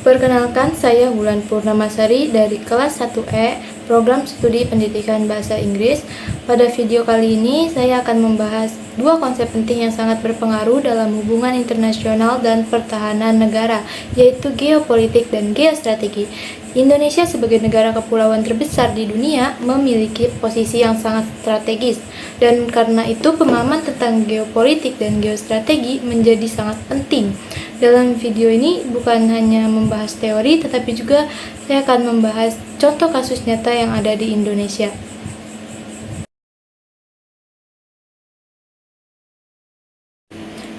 Perkenalkan, saya Wulan Purnamasari dari kelas 1E, Program Studi Pendidikan Bahasa Inggris. Pada video kali ini, saya akan membahas dua konsep penting yang sangat berpengaruh dalam hubungan internasional dan pertahanan negara, yaitu geopolitik dan geostrategi. Indonesia sebagai negara kepulauan terbesar di dunia memiliki posisi yang sangat strategis, dan karena itu pemahaman tentang geopolitik dan geostrategi menjadi sangat penting. Dalam video ini bukan hanya membahas teori, tetapi juga saya akan membahas contoh kasus nyata yang ada di Indonesia.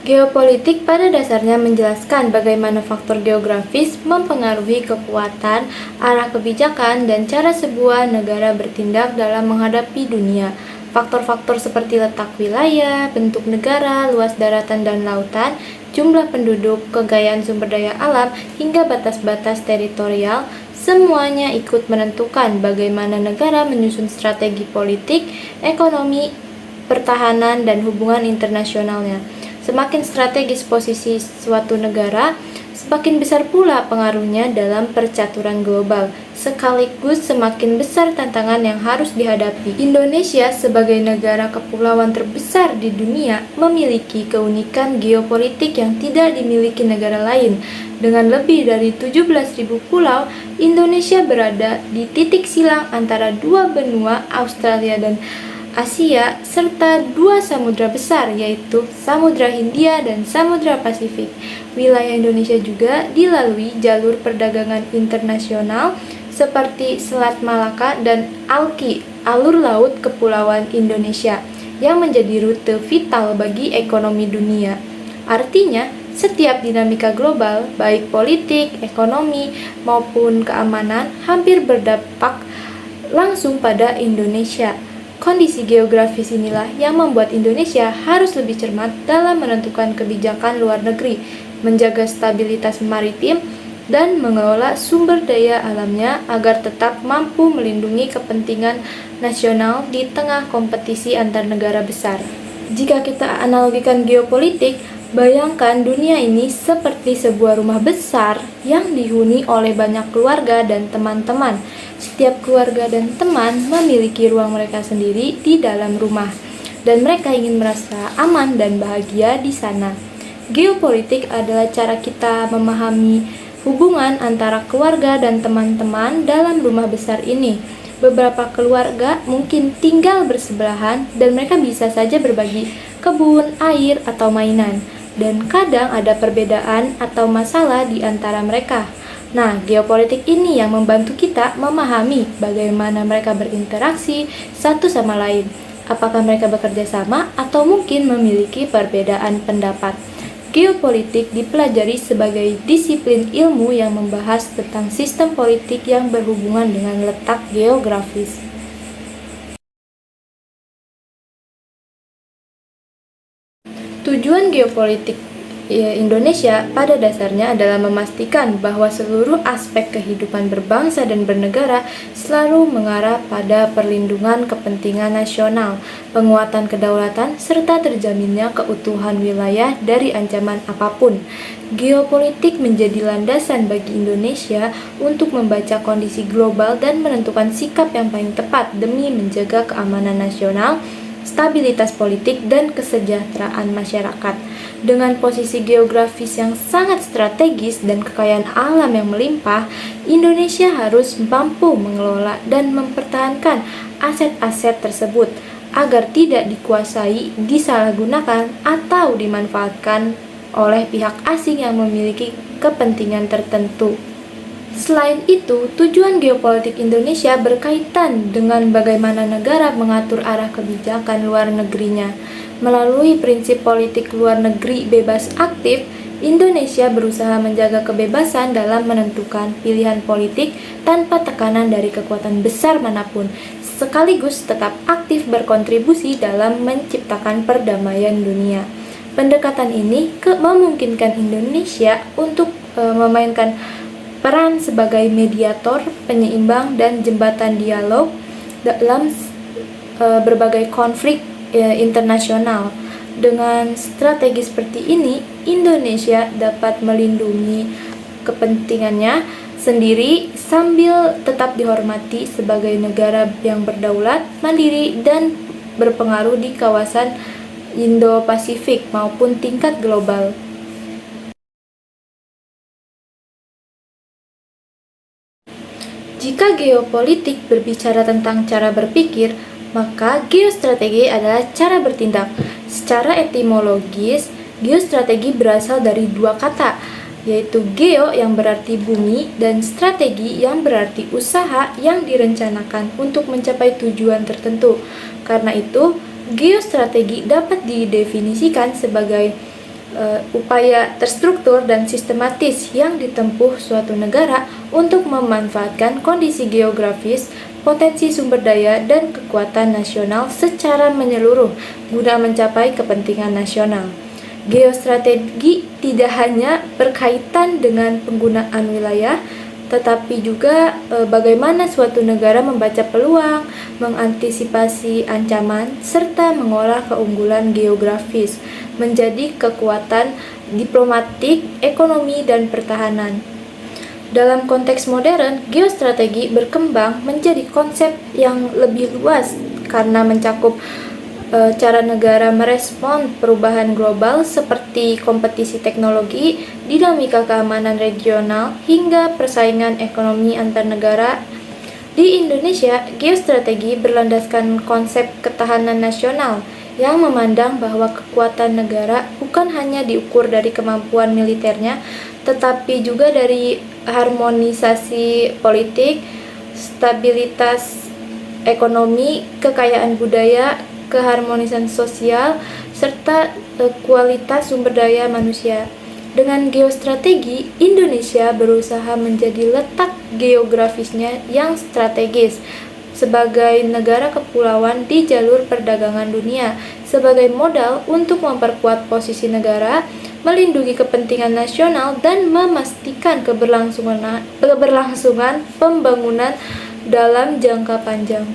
Geopolitik pada dasarnya menjelaskan bagaimana faktor geografis mempengaruhi kekuatan, arah kebijakan, dan cara sebuah negara bertindak dalam menghadapi dunia. Faktor-faktor seperti letak wilayah, bentuk negara, luas daratan dan lautan, jumlah penduduk, kekayaan sumber daya alam, hingga batas-batas teritorial, semuanya ikut menentukan bagaimana negara menyusun strategi politik, ekonomi, pertahanan, dan hubungan internasionalnya. Semakin strategis posisi suatu negara, semakin besar pula pengaruhnya dalam percaturan global. Sekaligus semakin besar tantangan yang harus dihadapi. Indonesia sebagai negara kepulauan terbesar di dunia memiliki keunikan geopolitik yang tidak dimiliki negara lain. Dengan lebih dari 17.000 pulau, Indonesia berada di titik silang antara dua benua, Australia dan Asia, serta dua samudra besar, yaitu Samudra Hindia dan Samudra Pasifik. Wilayah Indonesia juga dilalui jalur perdagangan internasional seperti Selat Malaka dan ALKI, alur laut kepulauan Indonesia, yang menjadi rute vital bagi ekonomi dunia. Artinya, setiap dinamika global, baik politik, ekonomi, maupun keamanan, hampir berdampak langsung pada Indonesia. Kondisi geografis inilah yang membuat Indonesia harus lebih cermat dalam menentukan kebijakan luar negeri, menjaga stabilitas maritim, dan mengelola sumber daya alamnya agar tetap mampu melindungi kepentingan nasional di tengah kompetisi antar negara besar. Jika kita analogikan geopolitik, bayangkan dunia ini seperti sebuah rumah besar yang dihuni oleh banyak keluarga dan teman-teman. Setiap keluarga dan teman memiliki ruang mereka sendiri di dalam rumah, dan mereka ingin merasa aman dan bahagia di sana. Geopolitik adalah cara kita memahami hubungan antara keluarga dan teman-teman dalam rumah besar ini. Beberapa keluarga mungkin tinggal bersebelahan, dan mereka bisa saja berbagi kebun, air, atau mainan. Dan kadang ada perbedaan atau masalah di antara mereka. Nah, geopolitik ini yang membantu kita memahami bagaimana mereka berinteraksi satu sama lain. Apakah mereka bekerja sama atau mungkin memiliki perbedaan pendapat. Geopolitik dipelajari sebagai disiplin ilmu yang membahas tentang sistem politik yang berhubungan dengan letak geografis. Tujuan geopolitik Indonesia pada dasarnya adalah memastikan bahwa seluruh aspek kehidupan berbangsa dan bernegara selalu mengarah pada perlindungan kepentingan nasional, penguatan kedaulatan, serta terjaminnya keutuhan wilayah dari ancaman apapun. Geopolitik menjadi landasan bagi Indonesia untuk membaca kondisi global dan menentukan sikap yang paling tepat demi menjaga keamanan nasional, stabilitas politik, dan kesejahteraan masyarakat. Dengan posisi geografis yang sangat strategis dan kekayaan alam yang melimpah, Indonesia harus mampu mengelola dan mempertahankan aset-aset tersebut agar tidak dikuasai, disalahgunakan, atau dimanfaatkan oleh pihak asing yang memiliki kepentingan tertentu. Selain itu, tujuan geopolitik Indonesia berkaitan dengan bagaimana negara mengatur arah kebijakan luar negerinya. Melalui prinsip politik luar negeri bebas aktif, Indonesia berusaha menjaga kebebasan dalam menentukan pilihan politik tanpa tekanan dari kekuatan besar manapun, sekaligus tetap aktif berkontribusi dalam menciptakan perdamaian dunia. Pendekatan ini memungkinkan Indonesia untuk memainkan peran sebagai mediator, penyeimbang, dan jembatan dialog dalam berbagai konflik internasional. Dengan strategi seperti ini, Indonesia dapat melindungi kepentingannya sendiri sambil tetap dihormati sebagai negara yang berdaulat, mandiri, dan berpengaruh di kawasan Indo-Pasifik maupun tingkat global. Jika geopolitik berbicara tentang cara berpikir, maka geostrategi adalah cara bertindak. Secara etimologis, geostrategi berasal dari dua kata, yaitu geo yang berarti bumi dan strategi yang berarti usaha yang direncanakan untuk mencapai tujuan tertentu. Karena itu, geostrategi dapat didefinisikan sebagai upaya terstruktur dan sistematis yang ditempuh suatu negara untuk memanfaatkan kondisi geografis, potensi sumber daya, dan kekuatan nasional secara menyeluruh guna mencapai kepentingan nasional. Geostrategi tidak hanya berkaitan dengan penggunaan wilayah, tetapi juga bagaimana suatu negara membaca peluang, mengantisipasi ancaman, serta mengolah keunggulan geografis menjadi kekuatan diplomatik, ekonomi, dan pertahanan. Dalam konteks modern, geostrategi berkembang menjadi konsep yang lebih luas karena mencakup cara negara merespon perubahan global seperti kompetisi teknologi, dinamika keamanan regional, hingga persaingan ekonomi antar negara. Di Indonesia, geostrategi berlandaskan konsep ketahanan nasional yang memandang bahwa kekuatan negara bukan hanya diukur dari kemampuan militernya, tetapi juga dari harmonisasi politik, stabilitas ekonomi, kekayaan budaya, keharmonisan sosial, serta kualitas sumber daya manusia. Dengan geostrategi, Indonesia berusaha menjadi letak geografisnya yang strategis sebagai negara kepulauan di jalur perdagangan dunia, sebagai modal untuk memperkuat posisi negara, melindungi kepentingan nasional, dan memastikan keberlangsungan pembangunan dalam jangka panjang.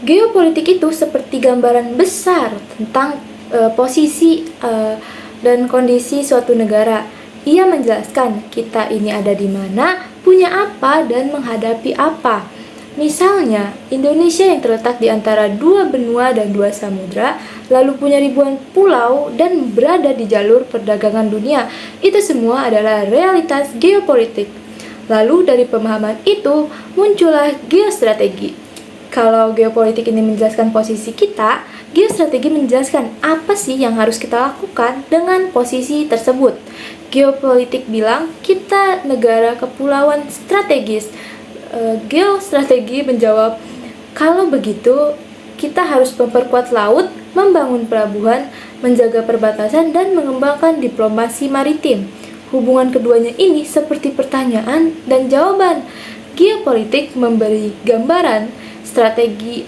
Geopolitik itu seperti gambaran besar tentang posisi dan kondisi suatu negara. Ia menjelaskan kita ini ada di mana, punya apa, dan menghadapi apa. Misalnya, Indonesia yang terletak di antara dua benua dan dua samudra, lalu punya ribuan pulau dan berada di jalur perdagangan dunia. Itu semua adalah realitas geopolitik. Lalu dari pemahaman itu, muncullah geostrategi. Kalau geopolitik ini menjelaskan posisi kita, geostrategi menjelaskan apa sih yang harus kita lakukan dengan posisi tersebut. Geopolitik bilang kita negara kepulauan strategis. Geostrategi menjawab, kalau begitu kita harus memperkuat laut, membangun pelabuhan, menjaga perbatasan, dan mengembangkan diplomasi maritim. Hubungan keduanya ini seperti pertanyaan dan jawaban. Geopolitik memberi gambaran, strategi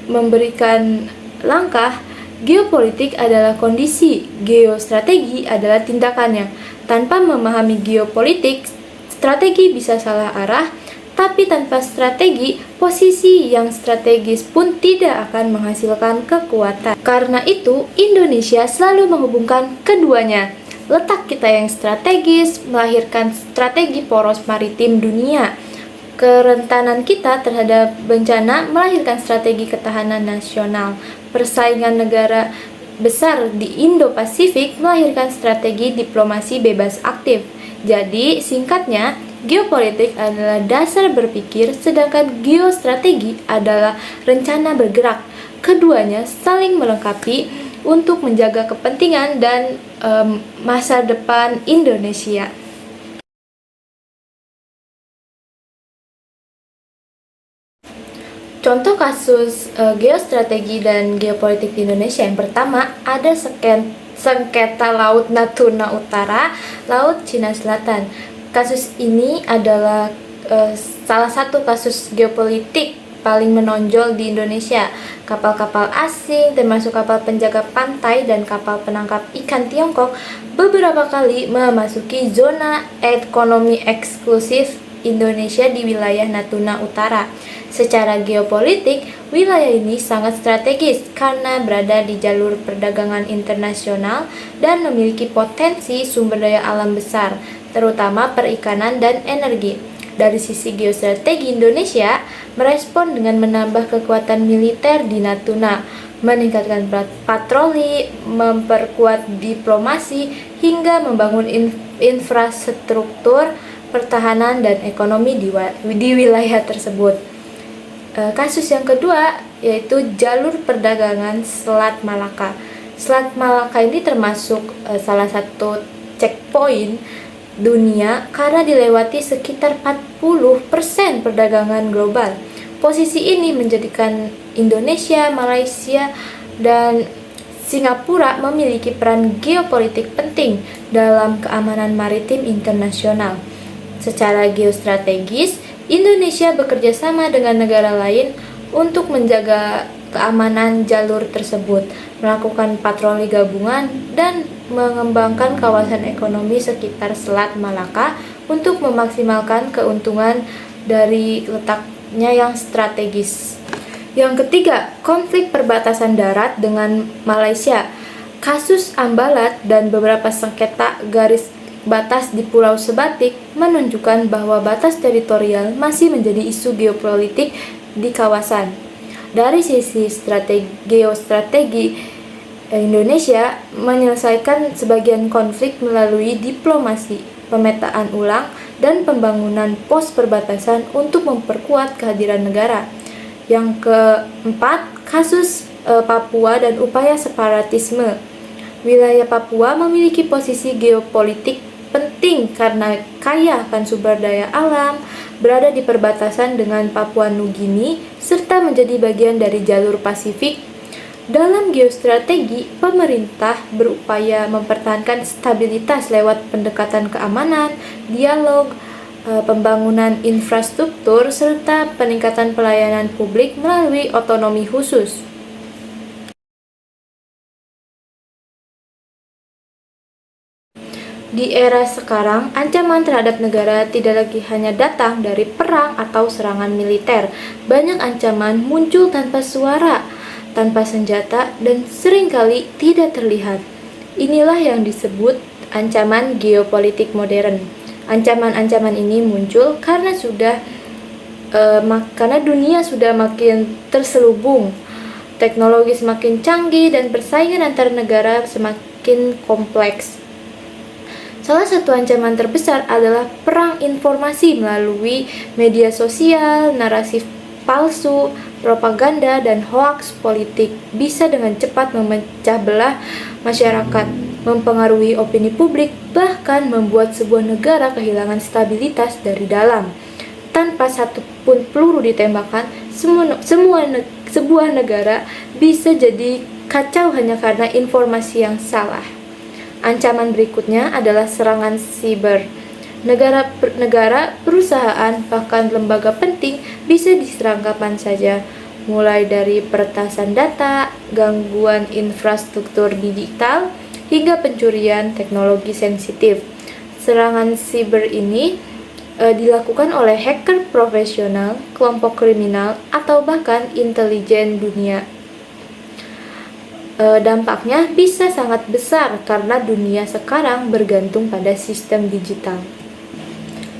memberikan langkah. Geopolitik adalah kondisi, geostrategi adalah tindakannya. Tanpa memahami geopolitik, strategi bisa salah arah, tapi tanpa strategi, posisi yang strategis pun tidak akan menghasilkan kekuatan. Karena itu, Indonesia selalu menghubungkan keduanya. Letak kita yang strategis melahirkan strategi poros maritim dunia. Kerentanan kita terhadap bencana melahirkan strategi ketahanan nasional. Persaingan negara besar di Indo-Pasifik melahirkan strategi diplomasi bebas aktif. Jadi, singkatnya, geopolitik adalah dasar berpikir, sedangkan geostrategi adalah rencana bergerak. Keduanya saling melengkapi untuk menjaga kepentingan dan masa depan Indonesia. Contoh kasus geostrategi dan geopolitik di Indonesia yang pertama ada sengketa Laut Natuna Utara, Laut Cina Selatan. Kasus ini adalah salah satu kasus geopolitik paling menonjol di Indonesia. Kapal-kapal asing, termasuk kapal penjaga pantai dan kapal penangkap ikan Tiongkok, beberapa kali memasuki zona ekonomi eksklusif Indonesia di wilayah Natuna Utara. Secara geopolitik, wilayah ini sangat strategis karena berada di jalur perdagangan internasional dan memiliki potensi sumber daya alam besar, terutama perikanan dan energi. Dari sisi geostrategi, Indonesia merespon dengan menambah kekuatan militer di Natuna, meningkatkan patroli, memperkuat diplomasi, hingga membangun infrastruktur pertahanan dan ekonomi di wilayah tersebut. Kasus yang kedua yaitu jalur perdagangan Selat Malaka. Selat Malaka ini termasuk salah satu checkpoint dunia karena dilewati sekitar 40% perdagangan global. Posisi ini menjadikan Indonesia, Malaysia, dan Singapura memiliki peran geopolitik penting dalam keamanan maritim internasional. Secara geostrategis, Indonesia bekerja sama dengan negara lain untuk menjaga keamanan jalur tersebut, melakukan patroli gabungan, dan mengembangkan kawasan ekonomi sekitar Selat Malaka untuk memaksimalkan keuntungan dari letaknya yang strategis. Yang ketiga, konflik perbatasan darat dengan Malaysia. Kasus Ambalat dan beberapa sengketa garis batas di Pulau Sebatik menunjukkan bahwa batas teritorial masih menjadi isu geopolitik di kawasan. Dari sisi geostrategi, Indonesia menyelesaikan sebagian konflik melalui diplomasi, pemetaan ulang, dan pembangunan pos perbatasan untuk memperkuat kehadiran negara. Yang keempat, kasus Papua dan upaya separatisme. Wilayah Papua memiliki posisi geopolitik penting karena kaya akan sumber daya alam, berada di perbatasan dengan Papua Nugini, serta menjadi bagian dari jalur Pasifik. Dalam geostrategi, pemerintah berupaya mempertahankan stabilitas lewat pendekatan keamanan, dialog, pembangunan infrastruktur, serta peningkatan pelayanan publik melalui otonomi khusus. Di era sekarang, ancaman terhadap negara tidak lagi hanya datang dari perang atau serangan militer. Banyak ancaman muncul tanpa suara, tanpa senjata, dan seringkali tidak terlihat. Inilah yang disebut ancaman geopolitik modern. Ancaman-ancaman ini muncul karena dunia sudah makin terselubung, teknologi semakin canggih, dan persaingan antar negara semakin kompleks. Salah satu ancaman terbesar adalah perang informasi melalui media sosial, narasi palsu, propaganda, dan hoaks politik bisa dengan cepat memecah belah masyarakat, mempengaruhi opini publik, bahkan membuat sebuah negara kehilangan stabilitas dari dalam. Tanpa satu pun peluru ditembakkan, sebuah negara bisa jadi kacau hanya karena informasi yang salah. Ancaman berikutnya adalah serangan siber. Negara, perusahaan, bahkan lembaga penting bisa diserang kapan saja, mulai dari peretasan data, gangguan infrastruktur digital, hingga pencurian teknologi sensitif. Serangan siber ini dilakukan oleh hacker profesional, kelompok kriminal, atau bahkan intelijen dunia. Dampaknya bisa sangat besar karena dunia sekarang bergantung pada sistem digital.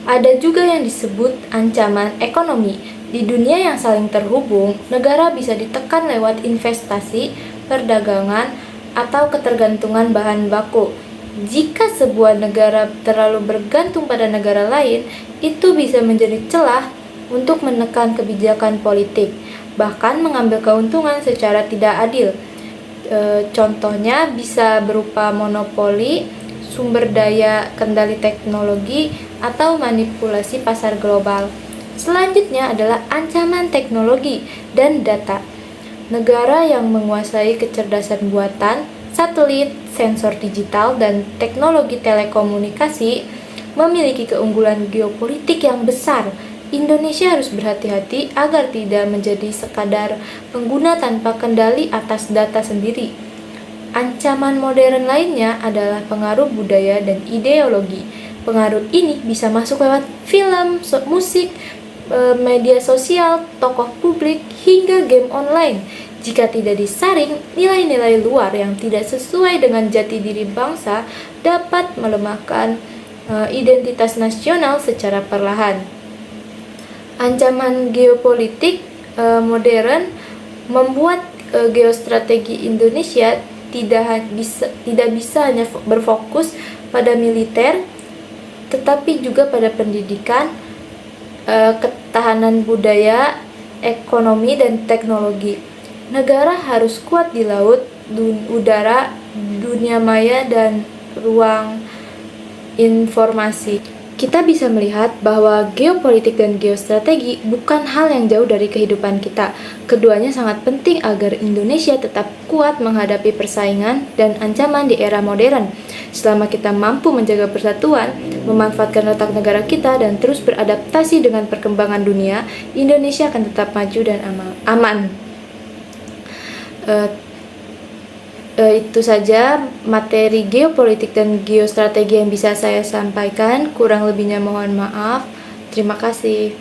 Ada juga yang disebut ancaman ekonomi. Di dunia yang saling terhubung, negara bisa ditekan lewat investasi, perdagangan, atau ketergantungan bahan baku. Jika sebuah negara terlalu bergantung pada negara lain, itu bisa menjadi celah untuk menekan kebijakan politik, bahkan mengambil keuntungan secara tidak adil. Contohnya bisa berupa monopoli sumber daya, kendali teknologi, atau manipulasi pasar global. Selanjutnya adalah ancaman teknologi dan data. Negara yang menguasai kecerdasan buatan, satelit, sensor digital, dan teknologi telekomunikasi memiliki keunggulan geopolitik yang besar. Indonesia harus berhati-hati agar tidak menjadi sekadar pengguna tanpa kendali atas data sendiri. Ancaman modern lainnya adalah pengaruh budaya dan ideologi. Pengaruh ini bisa masuk lewat film, musik, media sosial, tokoh publik, hingga game online. Jika tidak disaring, nilai-nilai luar yang tidak sesuai dengan jati diri bangsa dapat melemahkan identitas nasional secara perlahan. Ancaman geopolitik modern membuat geostrategi Indonesia tidak bisa hanya berfokus pada militer, tetapi juga pada pendidikan, ketahanan budaya, ekonomi, dan teknologi. Negara harus kuat di laut, udara, dunia maya, dan ruang informasi. Kita bisa melihat bahwa geopolitik dan geostrategi bukan hal yang jauh dari kehidupan kita. Keduanya sangat penting agar Indonesia tetap kuat menghadapi persaingan dan ancaman di era modern. Selama kita mampu menjaga persatuan, memanfaatkan letak negara kita, dan terus beradaptasi dengan perkembangan dunia, Indonesia akan tetap maju dan aman. Itu saja materi geopolitik dan geostrategi yang bisa saya sampaikan. Kurang lebihnya mohon maaf. Terima kasih.